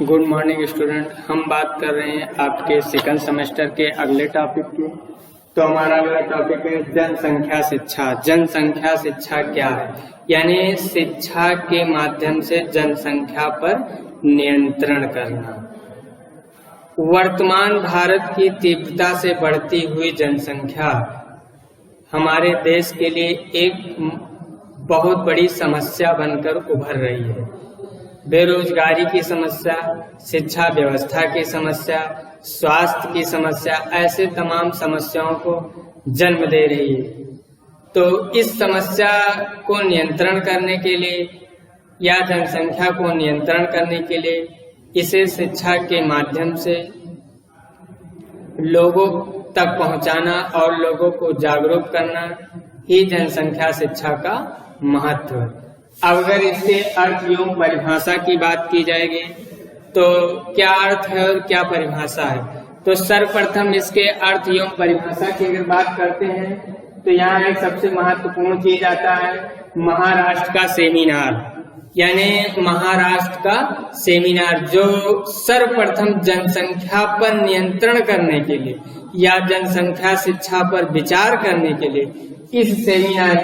Good morning student. हम बात कर रहे हैं आपके सेकंड सेमेस्टर के अगले टॉपिक की। तो हमारा अगला टॉपिक है जनसंख्या शिक्षा। जनसंख्या शिक्षा क्या है? यानी शिक्षा के माध्यम से जनसंख्या पर नियंत्रण करना। वर्तमान भारत की तीव्रता से बढ़ती हुई जनसंख्या हमारे देश के लिए एक बहुत बड़ी समस्या बनकर उभर रही है। बेरोजगारी की समस्या, शिक्षा व्यवस्था की समस्या, स्वास्थ्य की समस्या, ऐसे तमाम समस्याओं को जन्म दे रही है। तो इस समस्या को नियंत्रण करने के लिए या जनसंख्या को नियंत्रण करने के लिए इसे शिक्षा के माध्यम से लोगों तक पहुंचाना और लोगों को जागरूक करना ही जनसंख्या शिक्षा का महत्व है। अगर इसके अर्थ एवं परिभाषा की बात की जाएगी तो क्या अर्थ है और क्या परिभाषा है? तो सर्वप्रथम इसके अर्थ एवं परिभाषा की अगर बात करते हैं तो यहाँ एक सबसे महत्वपूर्ण चीज आता है महाराष्ट्र का सेमिनार। यानी महाराष्ट्र का सेमिनार जो सर्वप्रथम जनसंख्या पर नियंत्रण करने के लिए या जनसंख्या शिक्षा पर विचार करने के लिए इस सेमिनार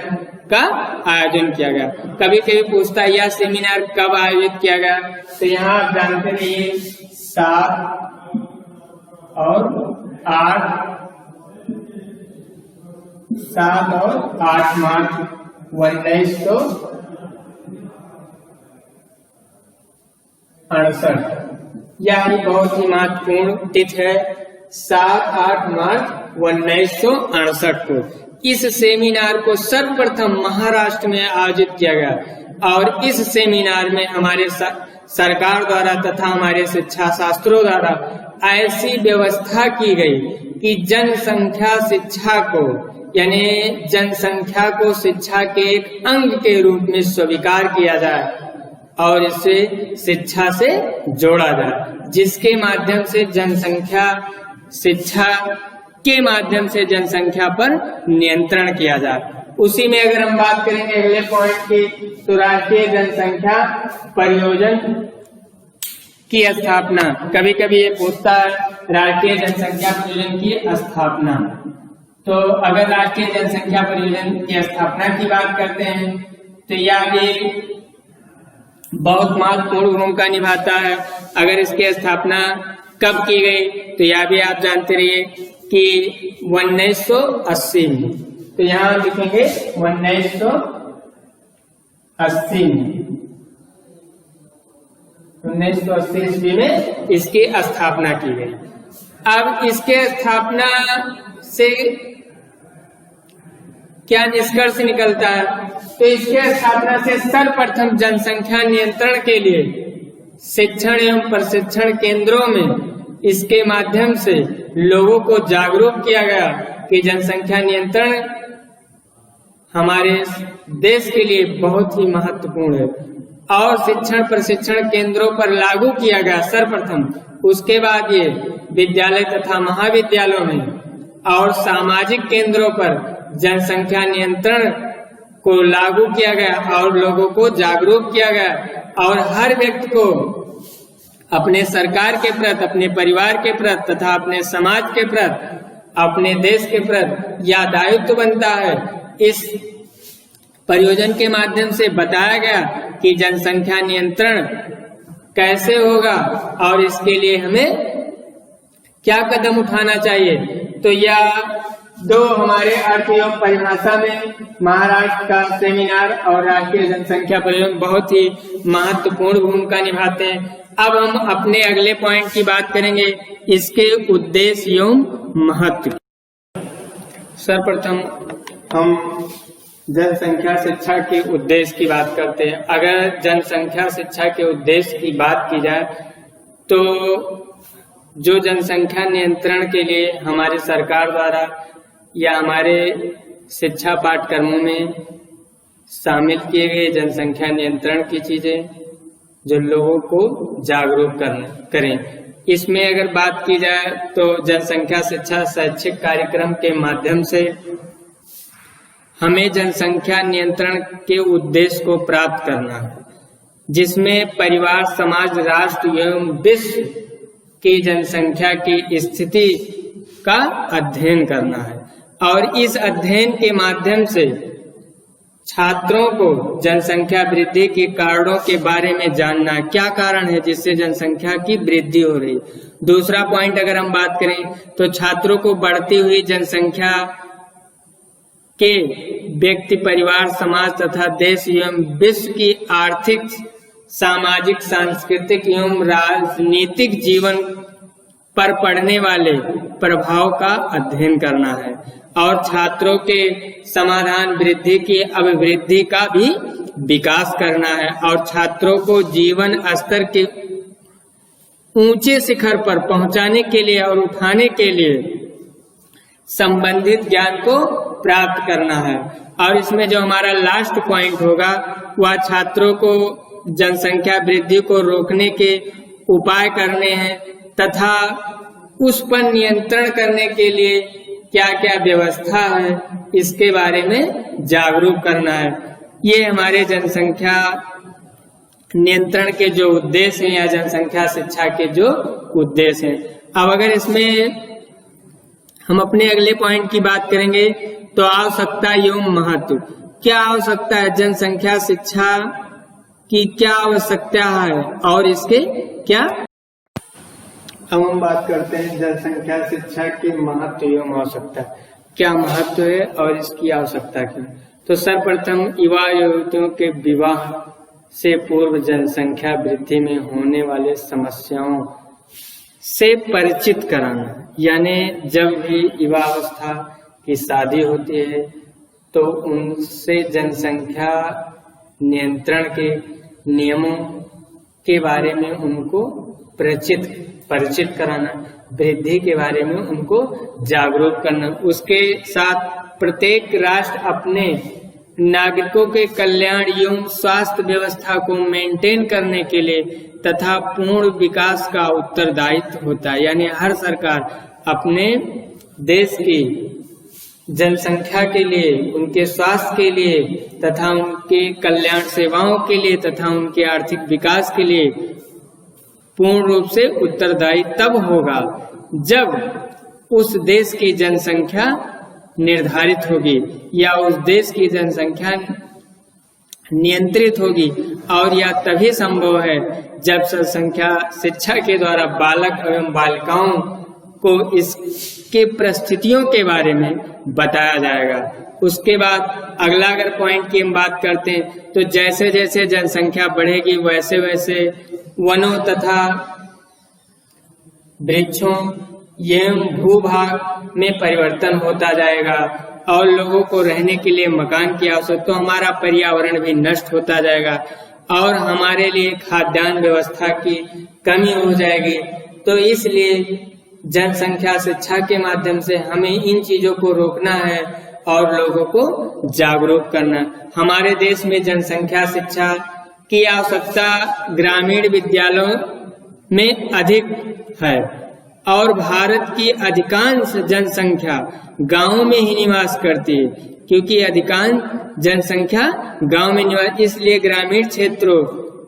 का आयोजन किया गया। कभी कभी पूछता है यह सेमिनार कब आयोजित किया गया? तो यहाँ आप जानते हैं 7 और 8 मार्च 1968। यह बहुत ही महत्वपूर्ण तिथि है। 7-8 मार्च 1968 को इस सेमिनार को सर्वप्रथम महाराष्ट्र में आयोजित किया गया और इस सेमिनार में हमारे सरकार द्वारा तथा हमारे शिक्षा शास्त्रों द्वारा ऐसी व्यवस्था की गई कि जनसंख्या शिक्षा को यानी जनसंख्या को शिक्षा के एक अंग के रूप में स्वीकार किया जाए और इसे शिक्षा से जोड़ा जाए, जिसके माध्यम से जनसंख्या शिक्षा के माध्यम से जनसंख्या पर नियंत्रण किया जाए। उसी में अगर हम बात करेंगे अगले पॉइंट की तो राष्ट्रीय जनसंख्या परियोजन की स्थापना। कभी कभी ये पूछता है राष्ट्रीय जनसंख्या परियोजन की स्थापना। तो अगर राष्ट्रीय जनसंख्या परियोजन की स्थापना की बात करते हैं तो यह एक बहुत महत्वपूर्ण भूमिका निभाता है। अगर इसकी स्थापना कब की गई तो यह भी आप जानते रहिए कि 1980 में। तो यहाँ लिखेंगे 1980 ईस्वी में इसकी स्थापना की गई। अब इसके स्थापना से क्या निष्कर्ष निकलता है? तो इसके स्थापना से सर्वप्रथम जनसंख्या नियंत्रण के लिए शिक्षण एवं प्रशिक्षण केंद्रों में इसके माध्यम से लोगों को जागरूक किया गया कि जनसंख्या नियंत्रण हमारे देश के लिए बहुत ही महत्वपूर्ण है और शिक्षण प्रशिक्षण केंद्रों पर लागू किया गया सर्वप्रथम। उसके बाद ये विद्यालय तथा महाविद्यालयों में और सामाजिक केंद्रों पर जनसंख्या नियंत्रण को लागू किया गया और लोगों को जागरूक किया गया और हर व्यक्ति को अपने सरकार के प्रति, अपने परिवार के प्रति तथा अपने समाज के प्रति, अपने देश के प्रति यह दायित्व बनता है। इस परियोजन के माध्यम से बताया गया कि जनसंख्या नियंत्रण कैसे होगा और इसके लिए हमें क्या कदम उठाना चाहिए। तो यह दो हमारे अर्थ एवं परिभाषा में महाराष्ट्र का सेमिनार और राष्ट्रीय जनसंख्या परियोजना बहुत ही महत्वपूर्ण भूमिका निभाते हैं। अब हम अपने अगले पॉइंट की बात करेंगे, इसके उद्देश्य एवं महत्व। सर्वप्रथम हम जनसंख्या शिक्षा के उद्देश्य की बात करते हैं। अगर जनसंख्या शिक्षा के उद्देश्य की बात की जाए तो जो जनसंख्या नियंत्रण के लिए हमारी सरकार द्वारा या हमारे शिक्षा पाठ्यक्रमों में शामिल किए गए जनसंख्या नियंत्रण की चीजें जो लोगों को जागरूक करें। इसमें अगर बात की जाए तो जनसंख्या शिक्षा शैक्षिक कार्यक्रम के माध्यम से हमें जनसंख्या नियंत्रण के उद्देश्य को प्राप्त करना है। जिसमें परिवार, समाज, राष्ट्र एवं विश्व की जनसंख्या की स्थिति का अध्ययन करना है। और इस अध्ययन के माध्यम से छात्रों को जनसंख्या वृद्धि के कारणों के बारे में जानना, क्या कारण है जिससे जनसंख्या की वृद्धि हो रही। दूसरा पॉइंट अगर हम बात करें तो छात्रों को बढ़ती हुई जनसंख्या के व्यक्ति, परिवार, समाज तथा देश एवं विश्व की आर्थिक, सामाजिक, सांस्कृतिक एवं राजनीतिक जीवन पर पड़ने वाले प्रभाव का अध्ययन करना है और छात्रों के समाधान, वृद्धि की अभिवृद्धि का भी विकास करना है और छात्रों को जीवन स्तर के ऊंचे शिखर पर पहुंचाने के लिए और उठाने के लिए संबंधित ज्ञान को प्राप्त करना है। और इसमें जो हमारा लास्ट पॉइंट होगा वह छात्रों को जनसंख्या वृद्धि को रोकने के उपाय करने हैं तथा उस पर नियंत्रण करने के लिए क्या क्या व्यवस्था है इसके बारे में जागरूक करना है। ये हमारे जनसंख्या नियंत्रण के जो उद्देश्य हैं या जनसंख्या शिक्षा के जो उद्देश्य हैं। अब अगर इसमें हम अपने अगले पॉइंट की बात करेंगे तो आवश्यकता एवं महत्व। क्या आवश्यकता है, जनसंख्या शिक्षा की क्या आवश्यकता है और इसके क्या। अब हम बात करते हैं जनसंख्या शिक्षा की महत्व एवं आवश्यकता। क्या महत्व है और इसकी आवश्यकता की। तो सर्वप्रथम युवा युवतियों के विवाह से पूर्व जनसंख्या वृद्धि में होने वाले समस्याओं से परिचित कराना, यानी जब भी युवावस्था की शादी होती है तो उनसे जनसंख्या नियंत्रण के नियमों के बारे में उनको परिचित कराना, वृद्धि के बारे में उनको जागरूक करना। उसके साथ प्रत्येक राष्ट्र अपने नागरिकों के कल्याण एवं स्वास्थ्य व्यवस्था को मेंटेन करने के लिए तथा पूर्ण विकास का उत्तरदायित्व होता है। यानी हर सरकार अपने देश की जनसंख्या के लिए, उनके स्वास्थ्य के लिए तथा उनके कल्याण सेवाओं के लिए तथा उनके आर्थिक विकास के लिए पूर्ण रूप से उत्तरदायी तब होगा जब उस देश की जनसंख्या निर्धारित होगी या उस देश की जनसंख्या नियंत्रित होगी। और यह तभी संभव है जब जनसंख्या शिक्षा के द्वारा बालक एवं बालिकाओं को इसके परिस्थितियों के बारे में बताया जाएगा। उसके बाद अगला अगर पॉइंट की हम बात करते हैं तो जैसे जैसे जनसंख्या बढ़ेगी वैसे वैसे वनों तथा वृक्षों एवं भूभाग में परिवर्तन होता जाएगा और लोगों को रहने के लिए मकान की आवश्यकता, तो हमारा पर्यावरण भी नष्ट होता जाएगा और हमारे लिए खाद्यान्न व्यवस्था की कमी हो जाएगी। तो इसलिए जनसंख्या शिक्षा के माध्यम से हमें इन चीजों को रोकना है और लोगों को जागरूक करना। हमारे देश में जनसंख्या शिक्षा की आवश्यकता ग्रामीण विद्यालयों में अधिक है और भारत की अधिकांश जनसंख्या गांवों में ही निवास करती है, क्योंकि अधिकांश जनसंख्या गांव में निवास, इसलिए ग्रामीण क्षेत्रों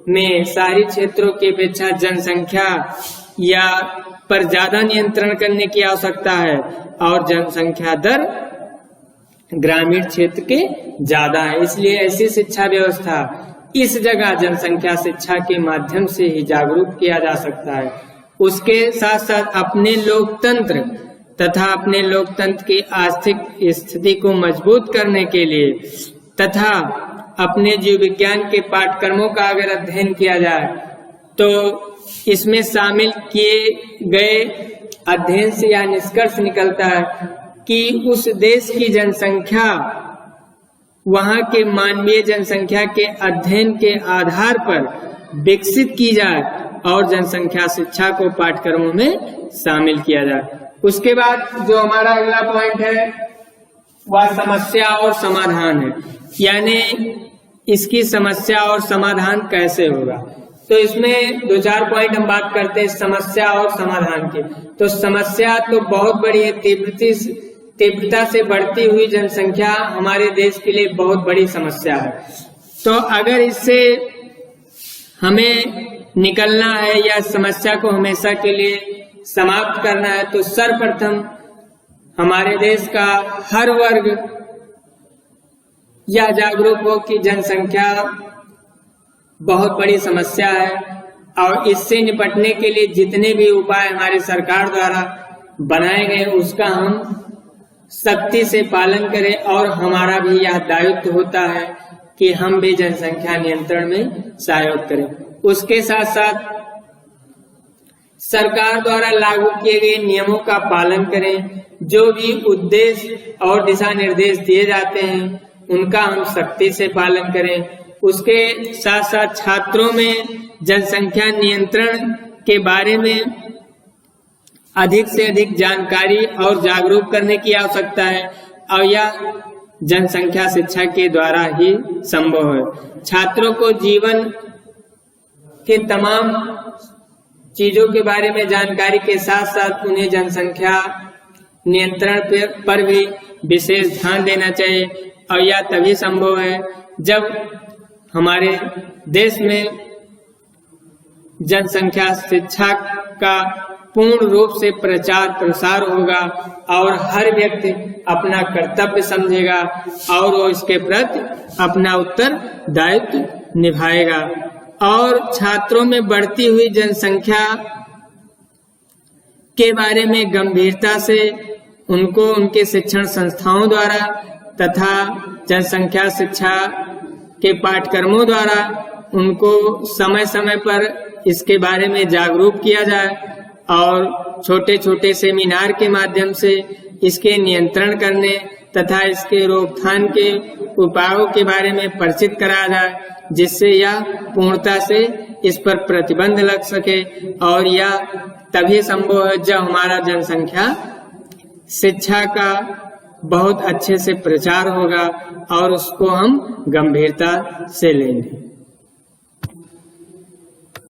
में शहरी क्षेत्रों की अपेक्षा जनसंख्या या पर ज्यादा नियंत्रण करने की आवश्यकता है और जनसंख्या दर ग्रामीण क्षेत्र के ज्यादा है। इसलिए ऐसी शिक्षा व्यवस्था इस जगह जनसंख्या शिक्षा के माध्यम से ही जागरूक किया जा सकता है। उसके साथ साथ अपने लोकतंत्र तथा अपने लोकतंत्र की आर्थिक स्थिति को मजबूत करने के लिए तथा अपने जीव विज्ञान के पाठ्यक्रमों का अगर अध्ययन किया जाए तो इसमें शामिल किए गए अध्ययन से यह निष्कर्ष निकलता है कि उस देश की जनसंख्या वहां के मानवीय जनसंख्या के अध्ययन के आधार पर विकसित की जाए और जनसंख्या शिक्षा को पाठ्यक्रमों में शामिल किया जाए। उसके बाद जो हमारा अगला पॉइंट है वह समस्या और समाधान है, यानी इसकी समस्या और समाधान कैसे होगा। तो इसमें दो चार पॉइंट हम बात करते हैं समस्या और समाधान की। तो समस्या तो बहुत बड़ी है, तीव्रता से बढ़ती हुई जनसंख्या हमारे देश के लिए बहुत बड़ी समस्या है। तो अगर इससे हमें निकलना है या समस्या को हमेशा के लिए समाप्त करना है तो सर्वप्रथम हमारे देश का हर वर्ग यह जागरूक हो कि जनसंख्या बहुत बड़ी समस्या है और इससे निपटने के लिए जितने भी उपाय हमारी सरकार द्वारा बनाए गए उसका हम सख्ती से पालन करें और हमारा भी यह दायित्व होता है कि हम भी जनसंख्या नियंत्रण में सहयोग करें। उसके साथ साथ सरकार द्वारा लागू किए गए नियमों का पालन करें। जो भी उद्देश्य और दिशा निर्देश दिए जाते हैं उनका हम सख्ती से पालन करें। उसके साथ साथ छात्रों में जनसंख्या नियंत्रण के बारे में अधिक से अधिक जानकारी और जागरूक करने की आवश्यकता है और यह जनसंख्या शिक्षा के द्वारा ही संभव है। छात्रों को जीवन के तमाम चीजों के बारे में जानकारी के साथ साथ उन्हें जनसंख्या नियंत्रण पर भी विशेष ध्यान देना चाहिए और यह तभी संभव है जब हमारे देश में जनसंख्या शिक्षा का पूर्ण रूप से प्रचार प्रसार होगा और हर व्यक्ति अपना कर्तव्य समझेगा और वो इसके प्रति अपना उत्तरदायित्व निभाएगा। और छात्रों में बढ़ती हुई जनसंख्या के बारे में गंभीरता से उनको उनके शिक्षण संस्थाओं द्वारा तथा जनसंख्या शिक्षा के पाठ्यक्रमों द्वारा उनको समय समय पर इसके बारे में जागरूक किया जाए और छोटे छोटे सेमिनार के माध्यम से इसके नियंत्रण करने तथा इसके रोकथाम के उपायों के बारे में परिचित कराया जाए, जिससे यह पूर्णता से इस पर प्रतिबंध लग सके। और यह तभी संभव है जब हमारा जनसंख्या शिक्षा का बहुत अच्छे से प्रचार होगा और उसको हम गंभीरता से लेंगे।